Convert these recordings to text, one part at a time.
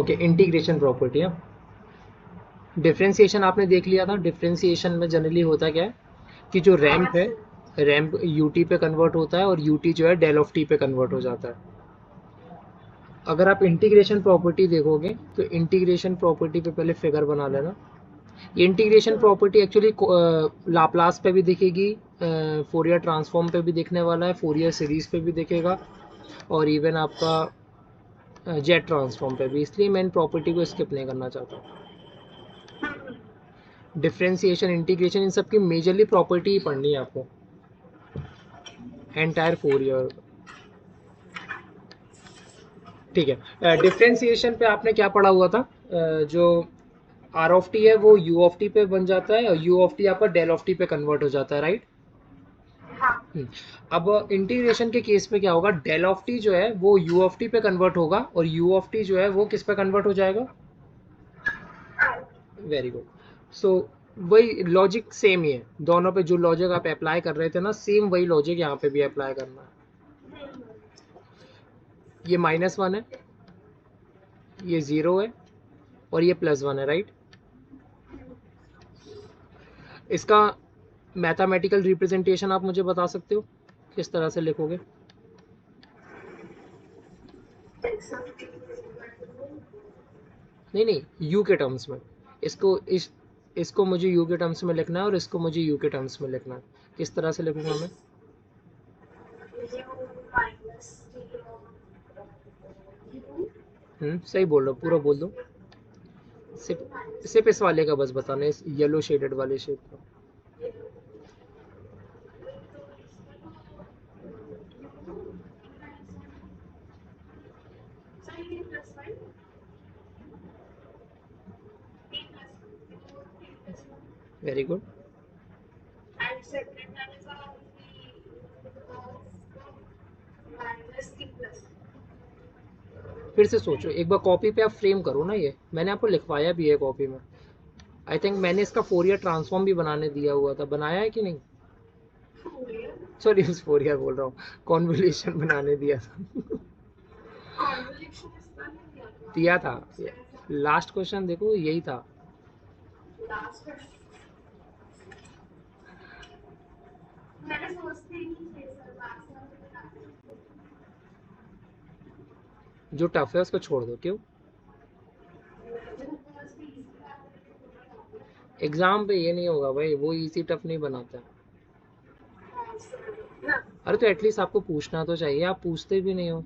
Okay, integration property है। Differentiation आपने देख लिया था। डिफरेंशिएशन में जनरली होता क्या है कि जो रैंप है, रैंप यूटी पे कन्वर्ट होता है और यूटी जो है डेल ऑफ टी पे कन्वर्ट हो जाता है। अगर आप इंटीग्रेशन प्रॉपर्टी देखोगे तो इंटीग्रेशन प्रॉपर्टी पे पहले फिगर बना लेना। ये इंटीग्रेशन प्रॉपर्टी एक्चुअली लाप्लास पे भी दिखेगी, फोरियर ट्रांसफॉर्म पे भी दिखने वाला है, फोरियर सीरीज पे भी दिखेगा, और इवन आपका जेट ट्रांसफॉर्म पे भी। इसलिए मैं इन प्रॉपर्टी को स्किप नहीं करना चाहता हूँ। डिफरेंशिएशन, इंटीग्रेशन, इन सब की मेजरली प्रॉपर्टी ही पढ़नी है आपको एंटायर फोरियर। ठीक है, डिफरेंशिएशन पे आपने क्या पढ़ा हुआ था? जो आर ऑफ टी है वो यू ऑफ टी पे बन जाता है और यू ऑफ टी आपका डेल ऑफ टी पे कन्वर्ट हो जाता है, राइट? अब इंटीग्रेशन के केस में क्या होगा, डेल ऑफ टी जो है वो यू ऑफ टी पे कन्वर्ट होगा और यू ऑफ टी जो है वो किस पे कन्वर्ट हो जाएगा? Very good. सो वही लॉजिक सेम ही है दोनों पे। जो लॉजिक आप अप्लाई कर रहे थे ना, सेम वही लॉजिक यहाँ पे भी अप्लाई करना है। ये -1 है, ये 0 है और ये +1 है, राइट? इसका मैथमेटिकल रिप्रेजेंटेशन आप मुझे बता सकते हो किस तरह से लिखोगे? नहीं नहीं, यू के टर्म्स में। इसको मुझे यू के टर्म्स में लिखना है और इसको मुझे यू के टर्म्स में लिखना है। किस तरह से लिखूंगा मैं? सही बोल रहा हूँ, पूरा बोल दो। सिर्फ सिर्फ इस वाले का बस बताना, इस येलो शेडेड वाले शेप का। Very good. फिर से सोचो एक बार, कॉपी पे आप फ्रेम करो ना। ये मैंने आपको लिखवाया भी है कॉपी में। आई थिंक मैंने इसका फोरियर ट्रांसफॉर्म भी बनाने दिया हुआ था, बनाया है कि नहीं? सॉरी, उस फोरियर बोल रहा हूँ, कॉन्वोल्यूशन बनाने दिया था। दिया था। लास्ट क्वेश्चन देखो, यही था। जो टफ है उसको छोड़ दो। क्यों? एग्जाम पे ये नहीं होगा भाई, वो इजी टफ नहीं बनाता। अरे तो एटलीस्ट आपको पूछना तो चाहिए, आप पूछते भी नहीं हो।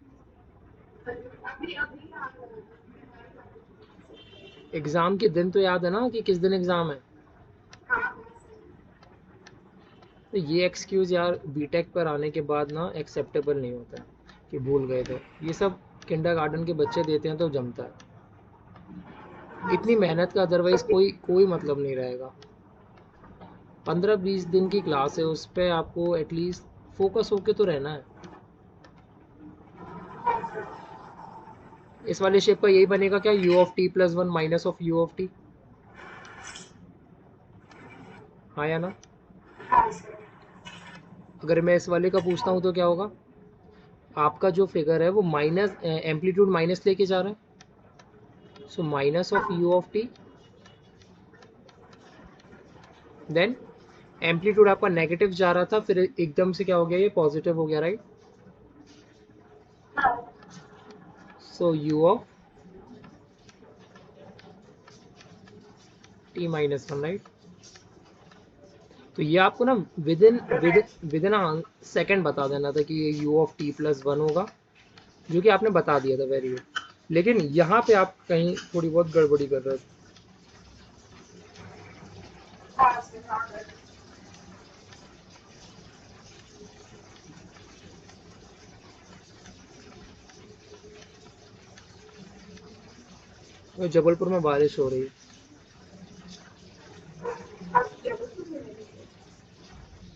एग्जाम के दिन तो याद है ना कि किस दिन एग्जाम है? तो ये एक्सक्यूज यार बीटेक पर आने के बाद ना एक्सेप्टेबल नहीं होता है कि भूल गए। तो ये सब किंडरगार्टन के बच्चे देते हैं तो जमता है। इतनी मेहनत का अदरवाइज कोई कोई मतलब नहीं रहेगा। 15-20 दिन की क्लास है, उस पर आपको एटलीस्ट फोकस होके तो रहना है। इस वाले शेप का यही बनेगा क्या, you of t plus one minus of u of t? हाँ या ना? अगर मैं इस वाले का पूछता हूँ तो क्या होगा? आपका जो फिगर है वो माइनस एम्पलीट्यूड माइनस लेके जा रहा है, so minus of u of t, then amplitude आपका नेगेटिव जा रहा था, फिर एकदम से क्या हो गया, ये पॉजिटिव हो गया, right? So u of T -1, right? तो ये आपको ना विद इन सेकेंड बता देना था कि ये you of t plus one होगा, जो कि आपने बता दिया था, वेरी गुड। लेकिन यहाँ पे आप कहीं थोड़ी बहुत गड़बड़ी कर रहे थे। जबलपुर में बारिश हो रही है।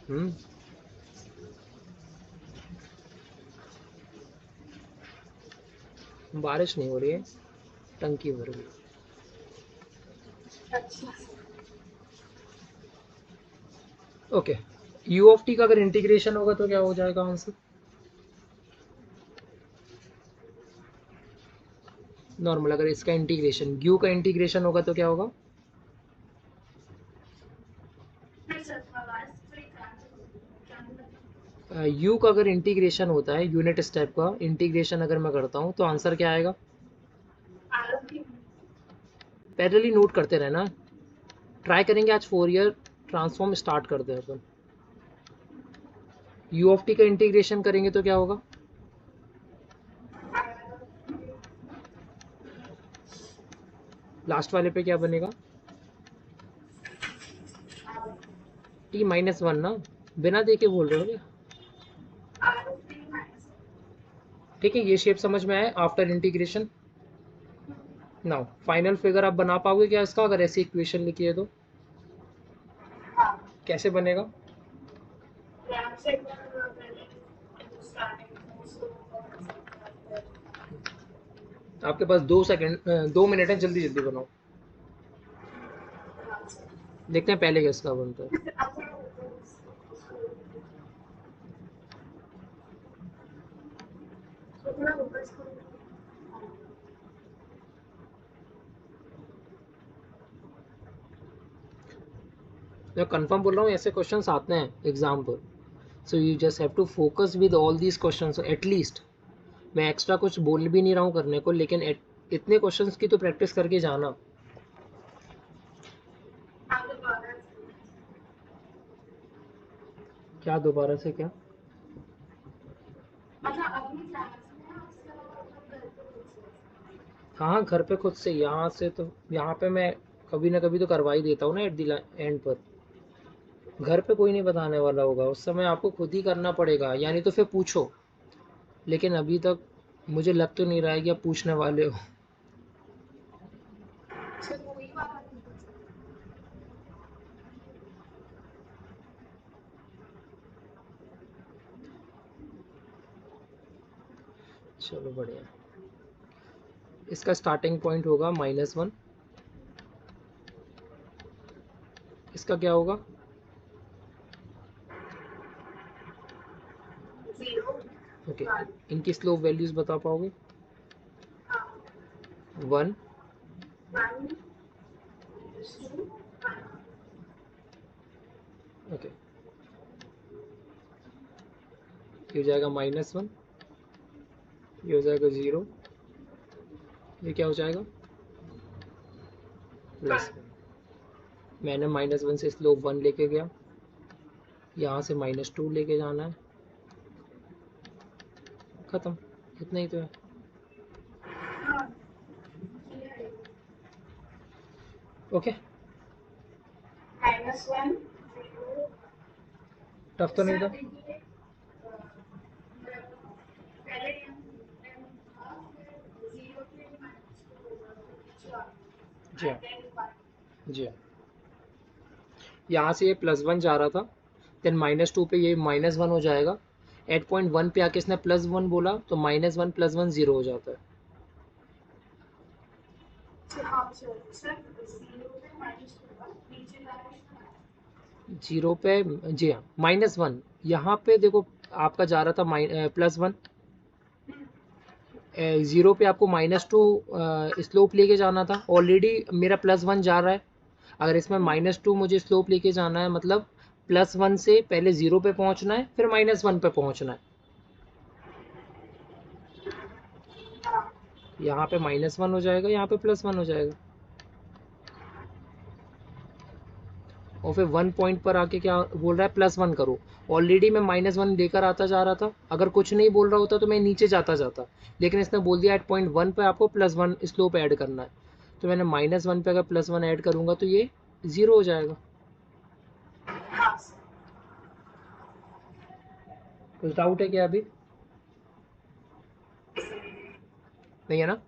हम्म। बारिश नहीं हो रही है, टंकी भर गई। ओके, यू ऑफ टी का अगर इंटीग्रेशन होगा तो क्या हो जाएगा आंसर? नॉर्मल। अगर इसका इंटीग्रेशन यू का इंटीग्रेशन होगा तो क्या होगा? यू का अगर इंटीग्रेशन होता है, यूनिट स्टेप का इंटीग्रेशन अगर मैं करता हूँ तो आंसर क्या आएगा? पैरेलली नोट करते रहना। ट्राई करेंगे आज 4 ईयर ट्रांसफॉर्म स्टार्ट करते हैं अपन। यू ऑफ टी का इंटीग्रेशन करेंगे तो क्या होगा? लास्ट वाले पे क्या बनेगा? टी माइनस वन ना, बिना देखे बोल रहे हो क्या? ठीक है, ये शेप समझ में आया after integration. Now final figure आप बना पाओगे क्या इसका, अगर ऐसी इक्वेशन लिखी है तो? कैसे बनेगा? आपके पास 2 मिनट है, जल्दी जल्दी बनाओ। देखते हैं पहले किसका बनता है। मैं कंफर्म बोल रहा हूँ, ऐसे क्वेश्चंस आते हैं एग्जाम पर। So you just have to focus with all these questions at least. मैं एक्स्ट्रा कुछ बोल भी नहीं रहा हूँ करने को, लेकिन इतने क्वेश्चंस की तो प्रैक्टिस करके जाना। क्या दोबारा से क्या? हाँ हाँ, घर पे खुद से। यहाँ से तो यहाँ पे मैं कभी ना कभी तो करवा ही देता हूँ ना एट द एंड पर। घर पे कोई नहीं बताने वाला होगा, उस समय आपको खुद ही करना पड़ेगा, यानी तो फिर पूछो। लेकिन अभी तक मुझे लग तो नहीं रहा है कि आप पूछने वाले हो। चलो बढ़िया। इसका स्टार्टिंग पॉइंट होगा -1। इसका क्या होगा? ओके, इनकी स्लोप वैल्यूज बता पाओगे? 1। ओके, ये हो जाएगा -1, ये हो जाएगा 0, ये क्या हो जाएगा? +1। मैंने -1 से स्लोप 1 लेके गया, यहाँ से -2 लेके जाना है, खत्म। इतना ही तो है। ओके, टफ तो नहीं था? जी हाँ, जी हाँ। यहाँ से ये +1 जा रहा था, देन -2 पे ये -1 हो जाएगा। एट पॉइंट 1 पे आके इसने +1 बोला तो -1 +1 0 हो जाता है। जीरो पे, जी हाँ, -1 यहाँ पे देखो आपका जा रहा था +1। जीरो पे आपको -2 स्लोप लेके जाना था, ऑलरेडी मेरा +1 जा रहा है। अगर इसमें -2 मुझे स्लोप लेके जाना है, मतलब +1 से पहले 0 पे पहुंचना है, फिर -1 पे पहुंचना है। यहाँ पे -1 हो जाएगा, यहाँ पे +1 हो जाएगा, और फिर 1 पॉइंट पर आके क्या बोल रहा है? +1 करो। ऑलरेडी मैं -1 लेकर आता जा रहा था, अगर कुछ नहीं बोल रहा होता तो मैं नीचे जाता जाता, लेकिन इसने बोल दिया एट पॉइंट 1 पे आपको +1 स्लोप ऐड करना है, तो मैंने -1 पे अगर +1 ऐड करूँगा तो ये 0 हो जाएगा। कुछ डाउट है क्या अभी? नहीं है ना?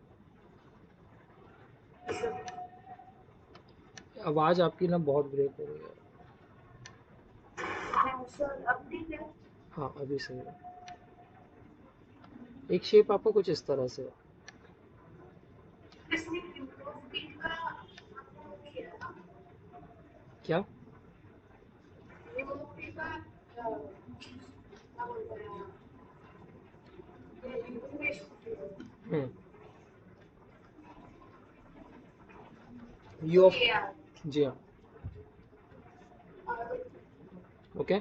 आवाज़ आपकी ना बहुत ब्रेक हो रही है। हाँ, अभी सही है। एक शेप आपको कुछ इस तरह से है। क्या? हम्म यू ऑफ, जी हाँ, ओके,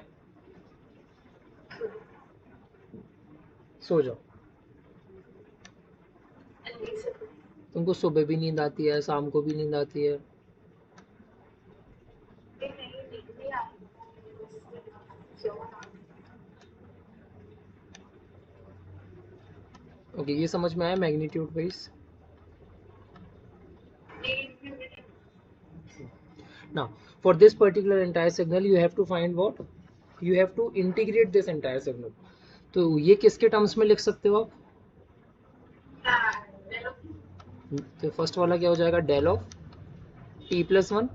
सो जाओ। तुमको सुबह भी नींद आती है, शाम को भी नींद आती है? ओके, ये समझ में आया magnitude wise. Now, for this particular entire signal, you have to find what? You have to integrate this entire signal. तो ये किसके टर्म्स में लिख सकते हो आप? तो फर्स्ट वाला क्या हो जाएगा? Del of t plus one.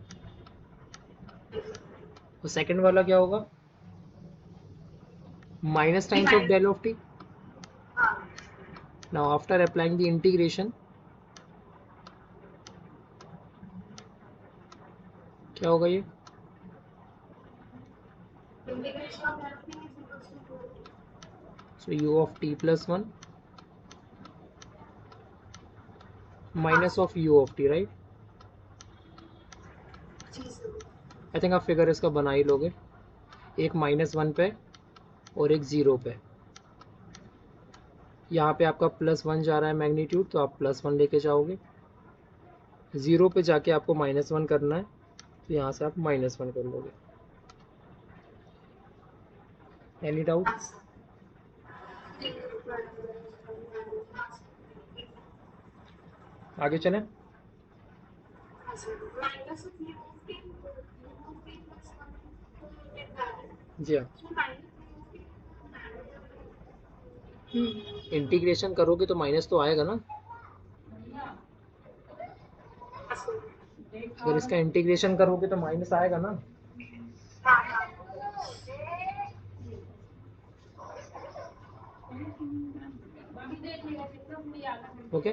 और सेकेंड वाला क्या होगा? Minus times of del of t. Now after applying the integration, क्या होगा ये? So u of t plus one minus of u of t, right? I think आप figure इसका बना ही लोगे। एक माइनस वन पे और एक ज़ीरो पे। यहाँ पे आपका प्लस वन जा रहा है मैग्नीट्यूड, तो आप प्लस वन लेके जाओगे। ज़ीरो पे जाके आपको माइनस वन करना है, तो यहाँ से आप माइनस वन कर लोगे। Any doubt? आगे चलें? जी हाँ, इंटीग्रेशन करोगे तो माइनस तो आएगा ना। अगर इसका इंटीग्रेशन करोगे तो माइनस आएगा ना। ओके,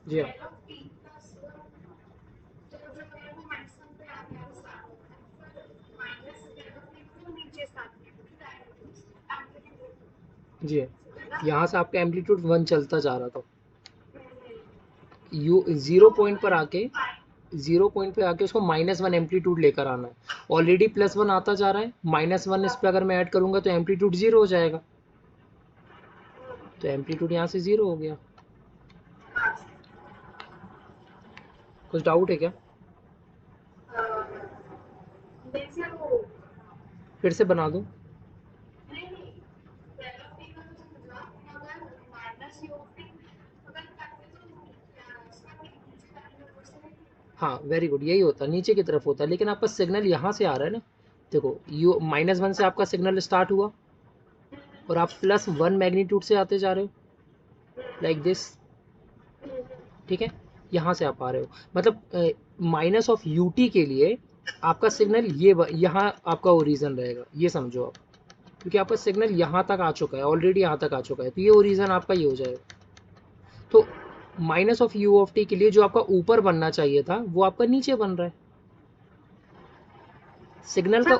जी हाँ, जी हाँ। यहाँ से आपका एम्पलीट्यूड वन चलता जा रहा था। यू ज़ीरो पॉइंट पर आके, ज़ीरो पॉइंट पे आके उसको माइनस वन एम्पलीट्यूड लेकर आना है। ऑलरेडी प्लस वन आता जा रहा है, माइनस वन इस पर अगर मैं ऐड करूंगा तो एम्पलीट्यूड ज़ीरो हो जाएगा। तो एम्पलीट्यूड यहाँ से ज़ीरो हो गया। कुछ डाउट है क्या? फिर से बना दूं? हाँ, वेरी गुड, यही होता है, नीचे की तरफ होता है। लेकिन आपका सिग्नल यहाँ से आ रहा है ना। देखो, यू माइनस वन से आपका सिग्नल स्टार्ट हुआ और आप प्लस वन मैग्नीट्यूड से आते जा रहे हो, लाइक दिस। ठीक है, यहाँ से आप आ रहे हो, मतलब माइनस ऑफ यूटी के लिए आपका सिग्नल ये यहाँ आपका ओरिजिन रहेगा, ये समझो आप। क्योंकि आपका सिग्नल यहाँ तक आ चुका है, ऑलरेडी यहाँ तक आ चुका है, तो ये ओरिजिन आपका ये हो जाएगा। तो minus of u of T के लिए जो आपका ऊपर बनना चाहिए था वो आपका नीचे बन रहा है। सिग्नल का,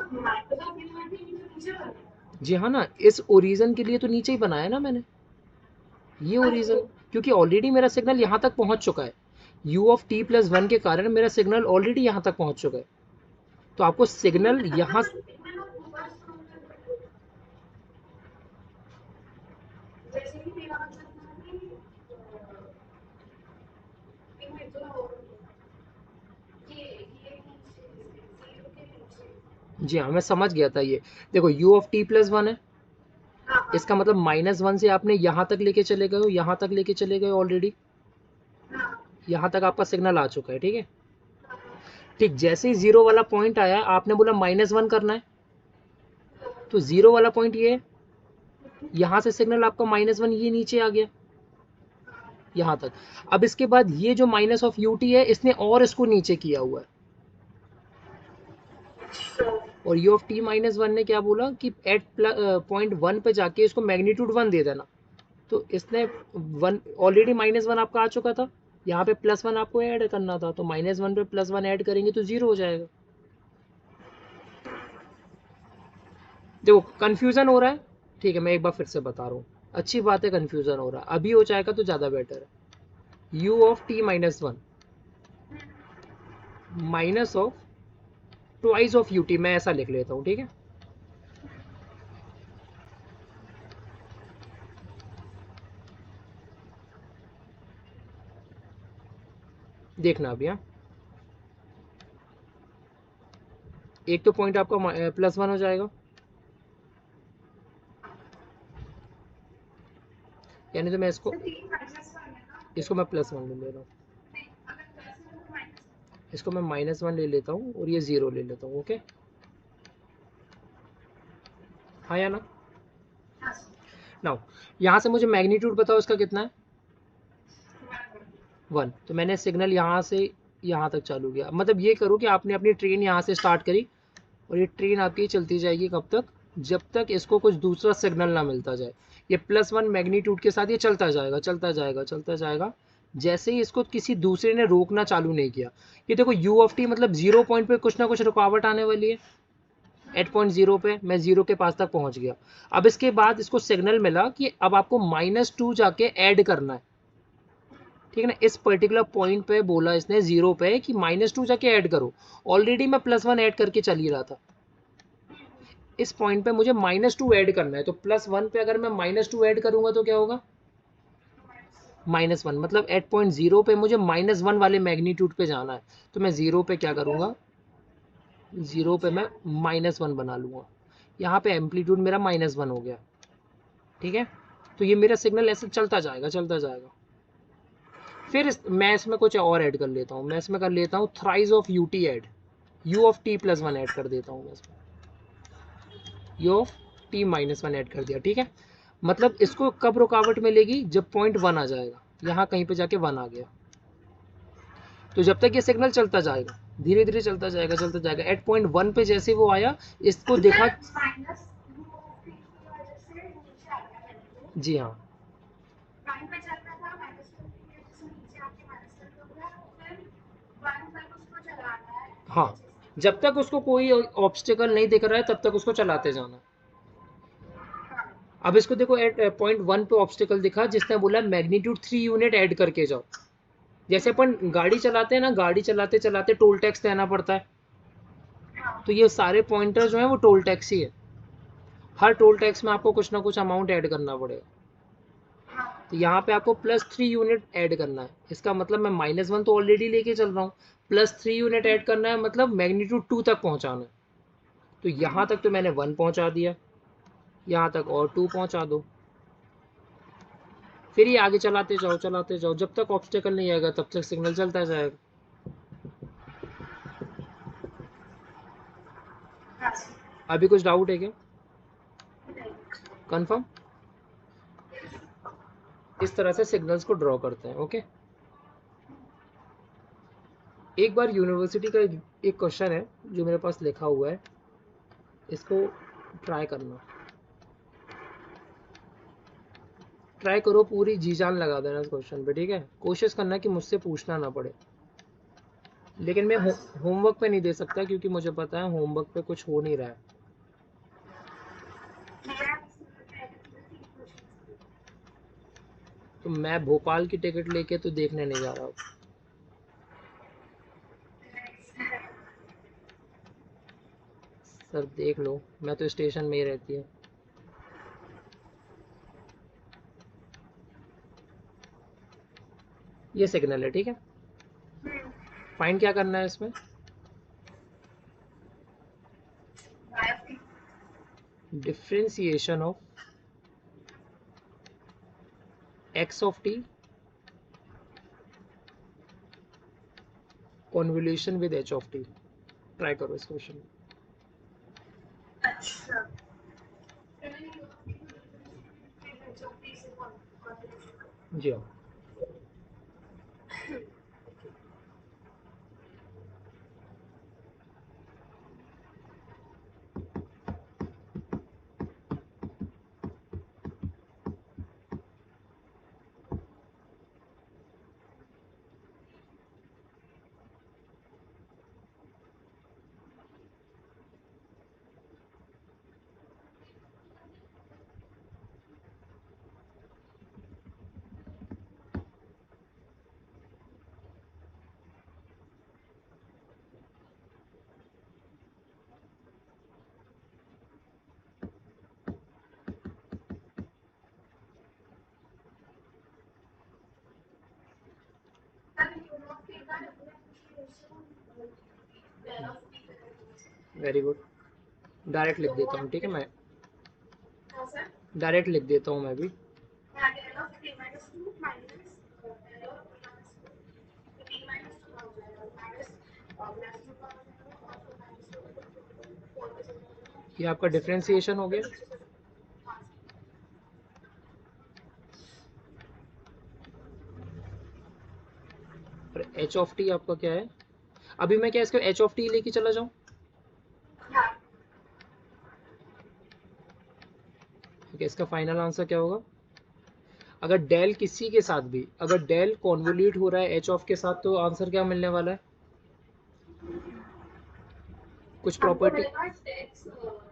जी हाँ ना, इस ओरिजिन के लिए तो नीचे ही बनाया ना मैंने, ये ओरिजिन। क्योंकि ऑलरेडी मेरा सिग्नल यहाँ तक पहुँच चुका है, you of t plus one के कारण मेरा सिग्नल ऑलरेडी यहाँ तक पहुँच चुका है। तो आपको सिग्नल यहाँ, जी हाँ, मैं समझ गया था ये। देखो, you of t plus one है, इसका मतलब माइनस वन से आपने यहाँ तक लेके चले गए हो, यहाँ तक लेके चले गए ऑलरेडी, यहाँ तक आपका सिग्नल आ चुका है। ठीक है, ठीक, जैसे ही जीरो वाला पॉइंट आया आपने बोला माइनस वन करना है, तो जीरो वाला पॉइंट ये है, यहाँ से सिग्नल आपका माइनस वन ये नीचे आ गया यहाँ तक। अब इसके बाद ये जो माइनस ऑफ यूटी है इसने और इसको नीचे किया हुआ है, और you of T minus one ने क्या बोला कि एट पॉइंट वन पे जाके इसको मैग्नीट्यूड वन दे देना। तो इसने वन, ऑलरेडी माइनस वन आपका आ चुका था, यहाँ पे प्लस वन आपको ऐड करना था, तो माइनस वन पे प्लस वन ऐड करेंगे तो जीरो हो जाएगा। देखो, कंफ्यूजन हो रहा है? ठीक है, मैं एक बार फिर से बता रहा हूँ, अच्छी बात है, कन्फ्यूजन हो रहा है, अभी हो जाएगा तो ज़्यादा बेटर है। u of t minus one minus of twice of ut, मैं ऐसा लिख लेता हूँ, ठीक है। देखना अभी, हाँ, एक तो पॉइंट आपका प्लस वन हो जाएगा, यानी तो मैं इसको मैं प्लस वन ले ले रहा हूँ, इसको मैं माइनस वन ले लेता हूँ और ये ज़ीरो ले लेता हूँ, ओके। हाँ या ना? नाउ यहाँ से मुझे मैग्नीट्यूड बताओ इसका कितना है, वन। तो मैंने सिग्नल यहाँ से यहाँ तक चालू किया, मतलब ये करो कि आपने अपनी ट्रेन यहाँ से स्टार्ट करी और ये ट्रेन आपकी चलती जाएगी कब तक, जब तक इसको कुछ दूसरा सिग्नल ना मिलता जाए। ये प्लस वन मैग्नीट्यूड के साथ ये चलता जाएगा चलता जाएगा चलता जाएगा, जैसे ही इसको किसी दूसरे ने रोकना चालू नहीं किया। ये देखो u ऑफ टी मतलब जीरो पॉइंट पे कुछ ना कुछ रुकावट आने वाली है, एट पॉइंट जीरो पे मैं जीरो के पास तक पहुंच गया। अब इसके बाद इसको सिग्नल मिला कि अब आपको माइनस टू जाके ऐड करना है, ठीक है ना। इस पर्टिकुलर पॉइंट पे बोला इसने जीरो पे कि माइनस टू जाके ऐड करो, ऑलरेडी मैं प्लस वन ऐड करके चल ही रहा था, इस पॉइंट पे मुझे माइनस टू ऐड करना है। तो प्लस वन पे अगर मैं माइनस टू ऐड करूंगा तो क्या होगा, माइनस वन, मतलब एट पॉइंट जीरो पे मुझे माइनस वन वाले मैग्नीट्यूड पे जाना है। तो मैं जीरो पे क्या करूंगा, जीरो पे मैं माइनस वन बना लूंगा, यहाँ पे एम्पलीट्यूड मेरा माइनस वन हो गया, ठीक है। तो ये मेरा सिग्नल ऐसे चलता जाएगा चलता जाएगा। फिर मैं इसमें कुछ और ऐड कर लेता हूँ, मैं इसमें कर लेता हूँ thrice of U T add, you of t plus one add कर देता हूँ मैं इसमें, you of T minus one add कर दिया, ठीक है। मतलब इसको कब रुकावट मिलेगी, जब पॉइंट वन आ जाएगा, यहाँ कहीं पे जाके वन आ गया। तो जब तक ये सिग्नल चलता जाएगा, धीरे धीरे चलता जाएगा, एट पॉइंट वन पे जैसे वो आया, इसको देखा, जी हाँ, हाँ, जब तक उसको कोई ऑब्स्टिकल नहीं दिख रहा है तब तक उसको चलाते जाना। अब इसको देखो, एट पॉइंट वन पे ऑब्स्टिकल दिखा, जिसने बोला मैग्नीट्यूड थ्री यूनिट ऐड करके जाओ। जैसे अपन गाड़ी चलाते हैं ना, गाड़ी चलाते चलाते टोल टैक्स देना पड़ता है, तो ये सारे पॉइंटर जो है वो टोल टैक्स ही है, हर टोल टैक्स में आपको कुछ ना कुछ अमाउंट ऐड करना पड़ेगा। तो यहाँ पे आपको प्लस थ्री यूनिट ऐड करना है, इसका मतलब मैं माइनस वन तो ऑलरेडी लेके चल रहा हूँ, प्लस थ्री यूनिट ऐड करना है, मतलब मैग्नीट्यूड टू तक पहुँचाना है। तो यहाँ तक तो मैंने वन पहुँचा दिया, यहाँ तक और टू पहुँचा दो, फिर ये आगे चलाते जाओ, जब तक ऑब्स्टेकल नहीं आएगा तब तक सिग्नल चलता जाएगा। अभी कुछ डाउट है क्या, कंफर्म? इस तरह से सिग्नल्स को ड्रॉ करते हैं, ओके। एक बार यूनिवर्सिटी का एक क्वेश्चन है जो मेरे पास लिखा हुआ है, इसको ट्राई करना, ट्राई करो, पूरी जी जान लगा देना इस क्वेश्चन पे, ठीक है। कोशिश करना कि मुझसे पूछना ना पड़े, लेकिन मैं होमवर्क पे नहीं दे सकता क्योंकि मुझे पता है होमवर्क पे कुछ हो नहीं रहा है। तो मैं भोपाल की टिकट लेके तो देखने नहीं जा रहा हूँ, सर देख लो, मैं तो स्टेशन में ही रहती हूँ। ये सिग्नल है, ठीक है। फाइंड क्या करना है इसमें, differentiation of x of t convolution with h of T. Try करो इस क्वेश्चन में, जी हाँ। Very good. डायरेक्ट लिख देता हूँ, ठीक है, मैं हाँ सर, डायरेक्ट लिख देता हूँ मैं भी। Del of t minus 2 minus del of t minus 2, तो t माइनस 2 का हो जाएगा माइनस प्लस 2 का हो जाएगा और फिर माइनस 2 का 4 का चला जाएगा। ये आपका डिफरेंशिएशन हो तो गया। नीचे से हाँ और एच ऑफ टी आपका क्या है? अभी मैं क्या इसको एच ऑफ टी लेके चला जाऊँ? हाँ ओके, इसका फाइनल आंसर क्या होगा? अगर डेल किसी के साथ भी, अगर डेल कॉन्वोल्यूट हो रहा है एच ऑफ के साथ, तो आंसर क्या मिलने वाला है? कुछ हमको प्रॉपर्टी, मिलेगा x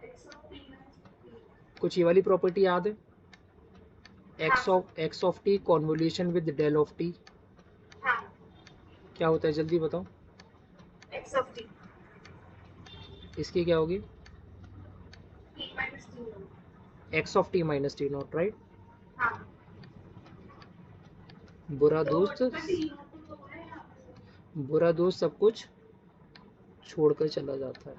x of t minus कुछ ये वाली प्रॉपर्टी याद है? हाँ x of t convolution with del of t हाँ क्या होता है, जल्दी बताओ। x ऑफ t इसकी क्या होगी? t minus t x of T minus T not, right? हाँ बुरा तो दोस्त, t नॉट तो है यहाँ बुरा दोस्त सब कुछ छोड़कर चला जाता है।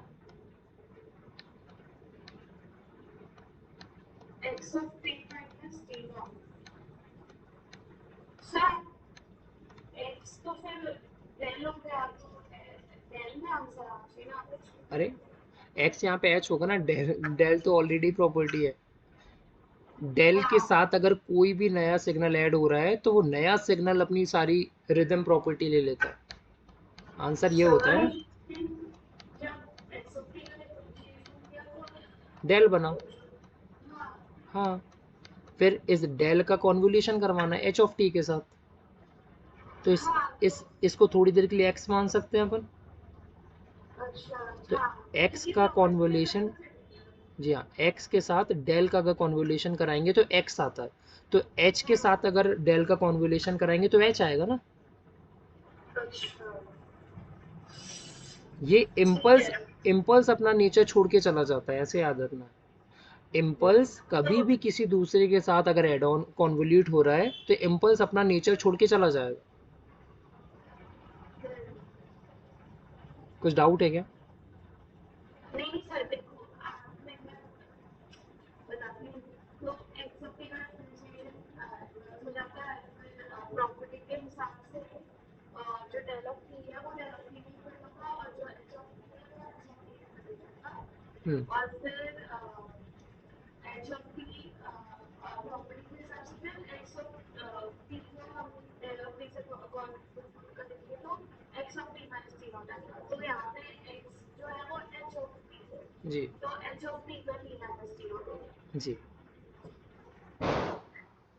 पे x of t minus t not sir x तो फिर डेल हो गया तो डेल में आंसर आ चाहिए ना कुछ। अरे एक्स यहाँ पे एच होगा ना, डेल डेल तो ऑलरेडी प्रॉपर्टी है। डेल के हाँ साथ अगर कोई भी नया सिग्नल ऐड हो रहा है तो वो नया सिग्नल अपनी सारी रिदम प्रॉपर्टी ले लेता है। आंसर ये सो होता है, जब x ऑफ t का डिफरेंशिएशन किया तो डेल बना। हाँ हाँ, फिर इस डेल का कॉन्वोल्यूशन करवाना है एच ऑफ टी के साथ, तो हाँ इस इसको थोड़ी देर के लिए एक्स मान सकते हैं अपन। अच्छा तो हाँ एक्स क्योंकि का प्रॉपर्टी में कॉन्वोल्यूशन, बेनिफिट किया। जी हाँ, एक्स के साथ डेल का अगर कॉन्वोल्यूशन कराएंगे तो एक्स आता है, तो एच के साथ अगर डेल का कॉन्वोल्यूशन कराएंगे तो एच आएगा ना। अच्छा ये ठीक इम्पल्स, है इम्पल्स अपना नेचर छोड़ के चला जाता है, ऐसे याद रखना। इम्पल्स तो कभी भी किसी दूसरे के साथ अगर एड ऑन कॉन्वोल्यूट हो रहा है तो इम्पल्स अपना नेचर छोड़ के चला जाएगा। कुछ डाउट है क्या? नहीं नहीं सर देखो आपने मैं बताती हूँ तो एक्स ऑफ टी का डिफरेंशिएशन हो जाता है प्रॉपर्टी के हिसाब से जो डेल ऑफ टी है वो डेल ऑफ टी में कन्वर्ट होगा और जो एच ऑफ टी है वो एच ऑफ टी में कन्वर्ट हम्म। होगा और फिर एच ऑफ टी प्रॉपर्टी के हिसाब से फिर एक्स ऑफ टी को हम डेल ऑफ टी से कन्वर्ट करेंगे तो x of T minus T not आएगा तो यहाँ पे एक्स जो है वो एच ऑफ टी है जी तो एच ऑफ टी का टी माइनस टी नॉट होगा। जी,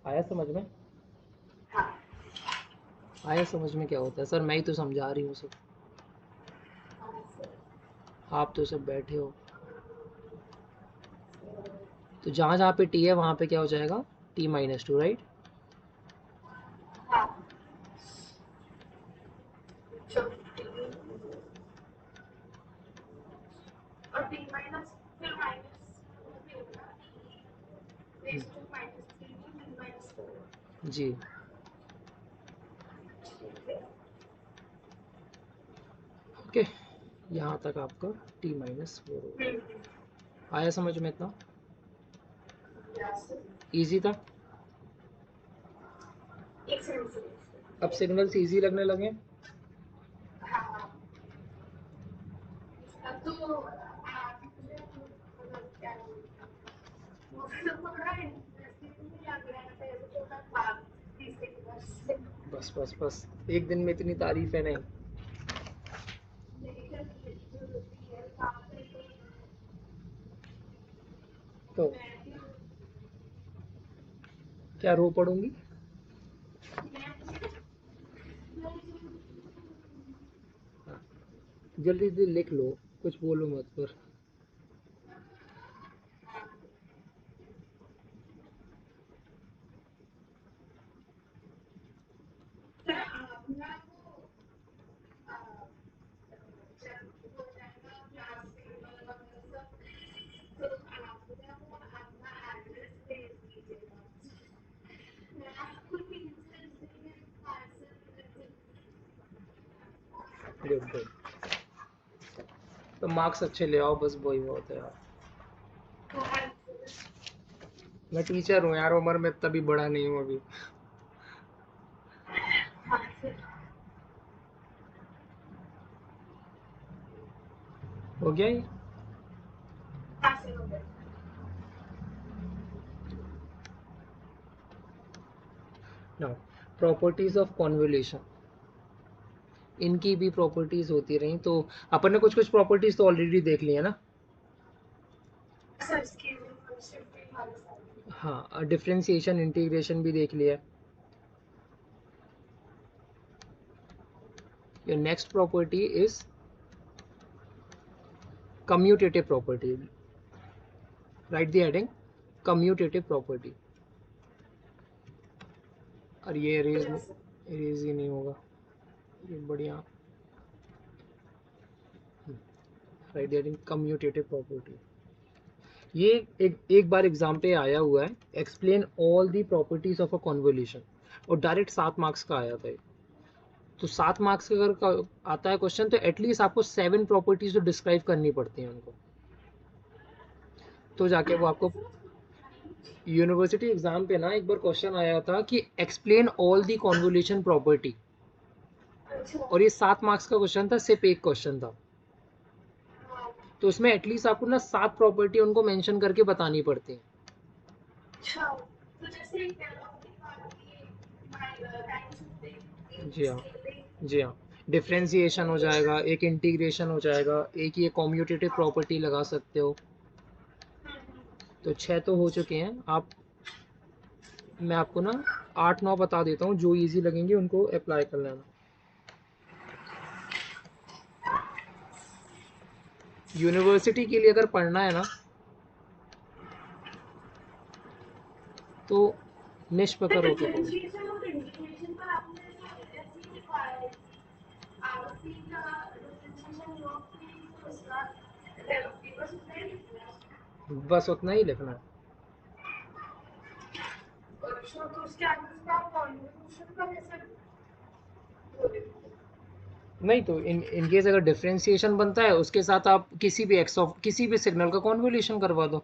आया समझ में? हाँ आया समझ में क्या होता है? सर मैं ही तो समझा रही हूँ सब, आप तो सब बैठे हो। तो जहाँ जहाँ पे टी है वहाँ पे क्या हो जाएगा? T minus two, right? हाँ जो टी और टी माइनस फिर माइनस भी होगा T raise to minus three two T minus four. जी, ठीक है ओके, यहाँ तक आपका टी माइनस फोर हो गया। आया समझ में इतना? यस ईजी था। एक सेकंड अब सिग्नल्स ईजी लगने लगे। हाँ हाँ तो आप मुझे मतलब क्या मुझे तो थोड़ा इंटरेस्टिंग भी लग रहा है ऐसे तो मैं बात तीसरे क्लास बस बस बस, एक दिन में इतनी तारीफ है नहीं। लेकिन जो रियल बात है तो तो मैं भी क्या रो पड़ूंगी? हाँ, जल्दी जल्दी लिख लो, कुछ बोलो मत पर। अपना वो जब हो जाएगा क्लास टेबल वगैरह सब तो आप मुझे वो अपना एड्रेस भेज दीजिएगा मैं आपको इंस्टेंट में पार्सल गुड गुड। तो मार्क्स अच्छे ले आओ, बस वही बहुत है यार। मैं टीचर हूँ यार, उम्र में इतना भी बड़ा नहीं हूँ अभी। हो गया ये? नाउ प्रॉपर्टीज ऑफ कॉन्वोल्यूशन, इनकी भी प्रॉपर्टीज होती रही। तो अपन ने कुछ कुछ प्रॉपर्टीज तो ऑलरेडी देख ली है ना। हाँ, डिफरेंशिएशन इंटीग्रेशन भी देख लिया। Your next property is commutative property. Right the heading commutative property. और ये इरेज ही नहीं होगा, ये बढ़िया। Right the heading commutative property. ये एक बार एग्जाम पे आया हुआ है, explain all the properties of a convolution, और डायरेक्ट 7 मार्क्स का आया था ये। तो 7 मार्क्स का अगर आता है क्वेश्चन, तो एटलीस्ट आपको 7 प्रॉपर्टीज तो डिस्क्राइब करनी पड़ती हैं उनको, तो जाके वो आपको। यूनिवर्सिटी एग्जाम पे ना एक बार क्वेश्चन आया था कि explain all the convolution property, और ये 7 मार्क्स का क्वेश्चन था, सिर्फ एक क्वेश्चन था। तो उसमें एटलीस्ट आपको ना 7 प्रॉपर्टी उनको मेंशन करके बतानी पड़ती है। जी हाँ, जी हाँ। डिफरेंशिएशन हो जाएगा, एक इंटीग्रेशन हो जाएगा, एक ये कॉम्यूटेटिव प्रॉपर्टी लगा सकते हो। तो 6 तो हो चुके हैं। आप, मैं आपको ना 8-9 बता देता हूँ, जो इजी लगेंगे उनको अप्लाई कर लेना। यूनिवर्सिटी के लिए अगर पढ़ना है ना, तो निष्पकर होकर पढ़ो। बस उतना ही लिखना है। नहीं तो इन केस अगर डिफरेंशिएशन बनता है, उसके साथ आप किसी भी एक्स ऑफ किसी भी सिग्नल का कॉन्वोल्यूशन करवा दो।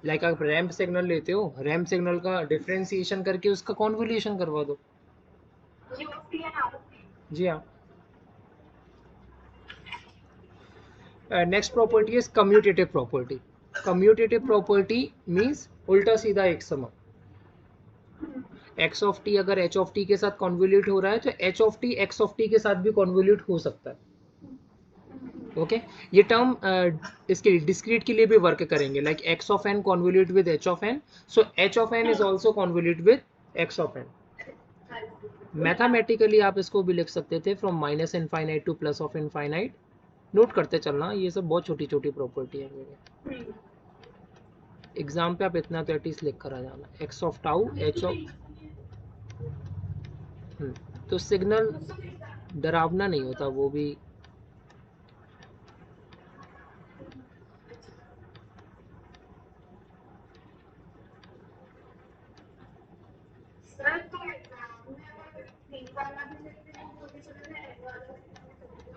लाइक आप रैंप सिग्नल लेते हो, रैंप सिग्नल का डिफरेंशिएशन करके उसका कॉन्वोल्यूशन करवा दो। जी हाँ। Next property is commutative property. Commutative property means उल्टा सीधा एक समान। एक्स ऑफ टी अगर एच ऑफ टी के साथ कॉन्वोल्यूट हो रहा है, तो H of T x of T के साथ भी कॉन्वोल्यूट हो सकता है। ओके ये टर्म इसके डिस्क्रीट के लिए भी वर्क करेंगे, like x of n convolute with h of n, so h of n is also convolute with x of n. Mathematically आप इसको भी लिख सकते थे from minus infinite to plus of infinite. Note करते चलना, ये सब बहुत छोटी छोटी प्रॉपर्टी है मेरे। एग्जाम पे आप इतना तो एटलीस्ट लिख कर आ जाना, x of tau H of. तो सिग्नल डरावना नहीं होता वो भी।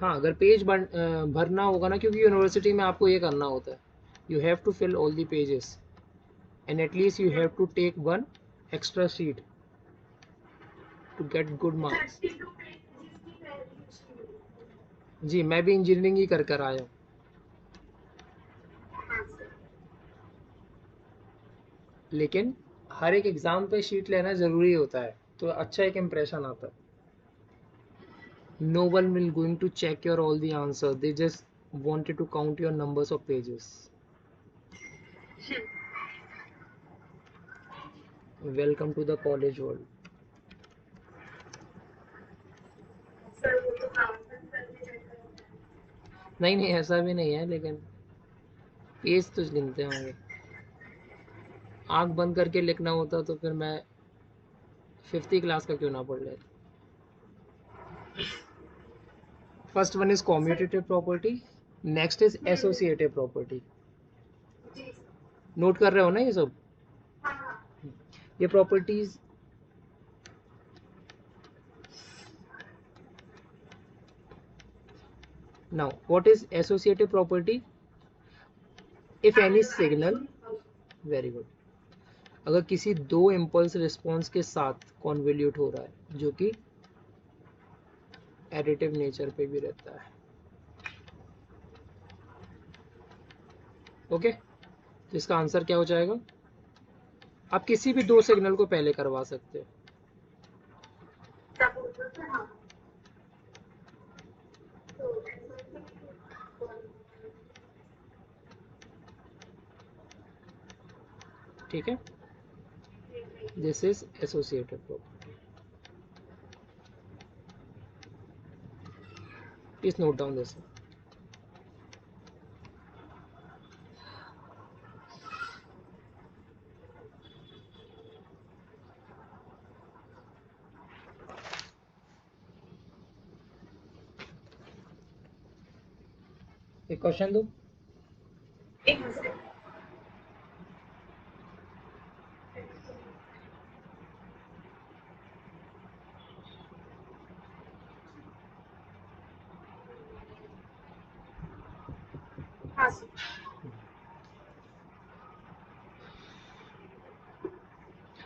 हाँ, अगर पेज भरना होगा ना, क्योंकि यूनिवर्सिटी में आपको ये करना होता है, you have to fill all the pages and at least you have to take 1 extra sheet to get good marks. जी, मैं भी इंजीनियरिंग ही कर कर आया हूँ, लेकिन हर एक एग्जाम पे शीट लेना ज़रूरी होता है, तो अच्छा एक इम्प्रेशन आता है। No one will going to check your all the answer, they just wanted to count your numbers of pages. Welcome to the college world. नहीं नहीं, ऐसा भी नहीं है, लेकिन पेज तो गिनते होंगे। आंख बंद करके लिखना होता तो फिर मैं 5th क्लास का क्यों ना पढ़ लेता। First one is commutative property, next is associative property. Note कर रहे हो ना ये सब? ये properties now what is associative property? If any signal, very good, अगर किसी दो इम्पल्स रिस्पॉन्स के साथ कॉन्वोल्यूट हो रहा है जो कि एडिटिव नेचर पे भी रहता है, ओके, तो इसका आंसर क्या हो जाएगा? आप किसी भी दो सिग्नल को पहले करवा सकते हो। प्रपोजल से हाँ, तो ठीक है, this is associative property. Please note down this. एक क्वेश्चन दो। एक दूसरे हाँ सर।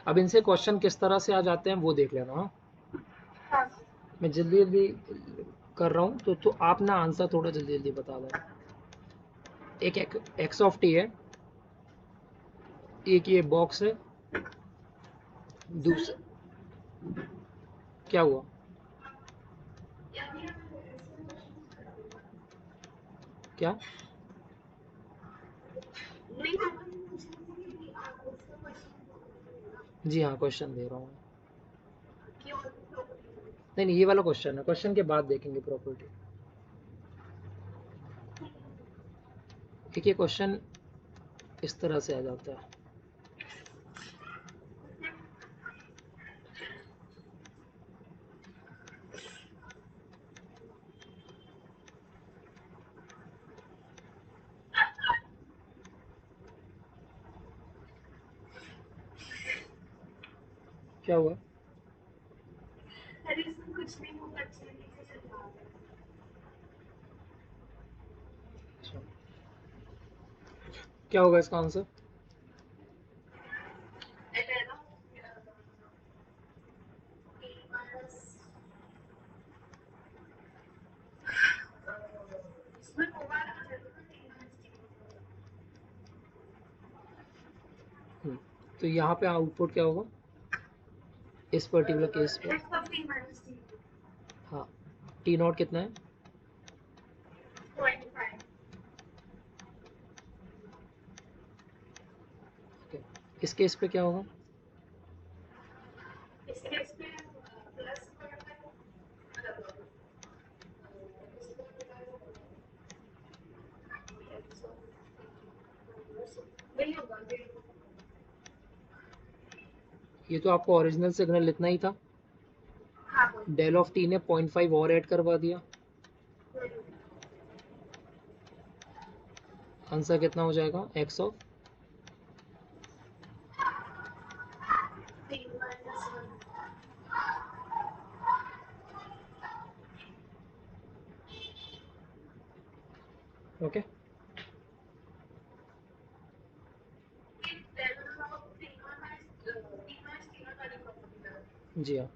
अब इनसे क्वेश्चन किस तरह से आ जाते हैं वो देख लेना। हाँ, हाँ सर। मैं जल्दी जल्दी कर रहा हूँ तो आप ना आंसर थोड़ा जल्दी जल्दी बता देना। एक एक्स ऑफ टी है, एक ये बॉक्स है, दूसरा क्या हुआ? क्या? नहीं आप पूछ रहे थे कि आप उसका क्वेश्चन जी हाँ, क्वेश्चन दे रहा हूँ। क्यों प्रॉपर्टी नहीं नहीं, ये वाला क्वेश्चन है, क्वेश्चन के बाद देखेंगे प्रॉपर्टी। देखिए क्वेश्चन इस तरह से आ जाता है। क्या हुआ? अरे इसमें कुछ नहीं होगा, अच्छे तरीके से चल रहा है। अच्छा, क्या होगा इसका आंसर? तो यहाँ पे आउटपुट क्या होगा इस पर्टिकुलर केस पे? हाँ, टी नॉट कितना है? ओके, इस केस पे क्या होगा? ये तो आपको ओरिजिनल सिग्नल इतना ही था, डेल ऑफ टी ने 0.5 और ऐड करवा दिया, आंसर कितना हो जाएगा? X of okay. जी हाँ,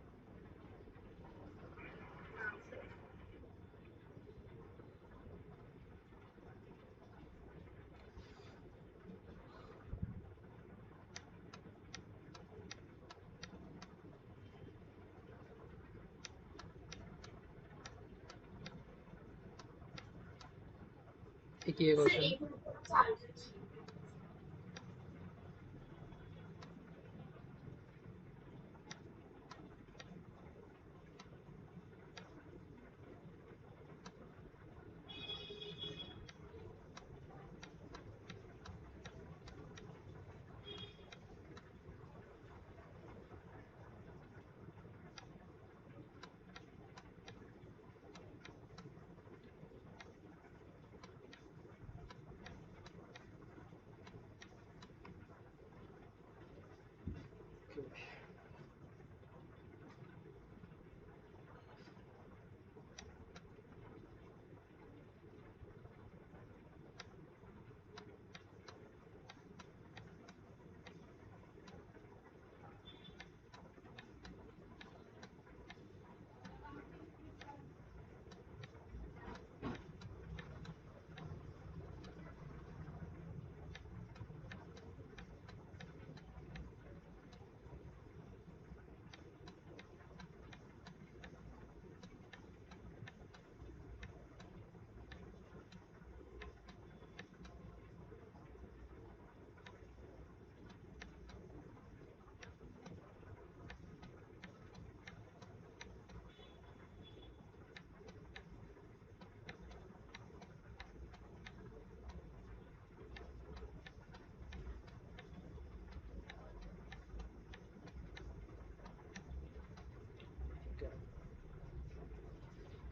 एक ये क्वेश्चन।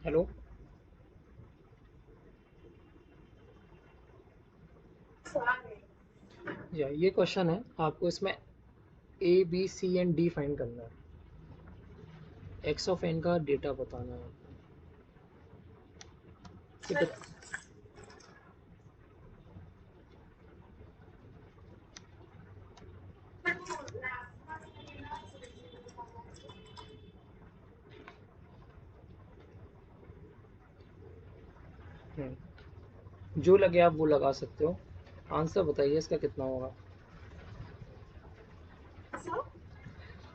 हेलो, सवाल है। या ये क्वेश्चन है, आपको इसमें A B C and D find करना है। एक्स ऑफ एन का डेटा बताना है आपको। ये सर बत- सर वो लास्ट वाला ये ना सर जो लगे आप वो लगा सकते हो। आंसर बताइए इसका कितना होगा।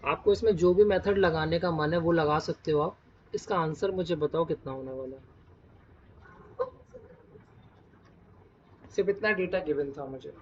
आपको इसमें जो भी मेथड लगाने का मन है वो लगा सकते हो आप। इसका आंसर मुझे बताओ कितना होने वाला है। सिर्फ इतना डेटा गिवन था मुझे।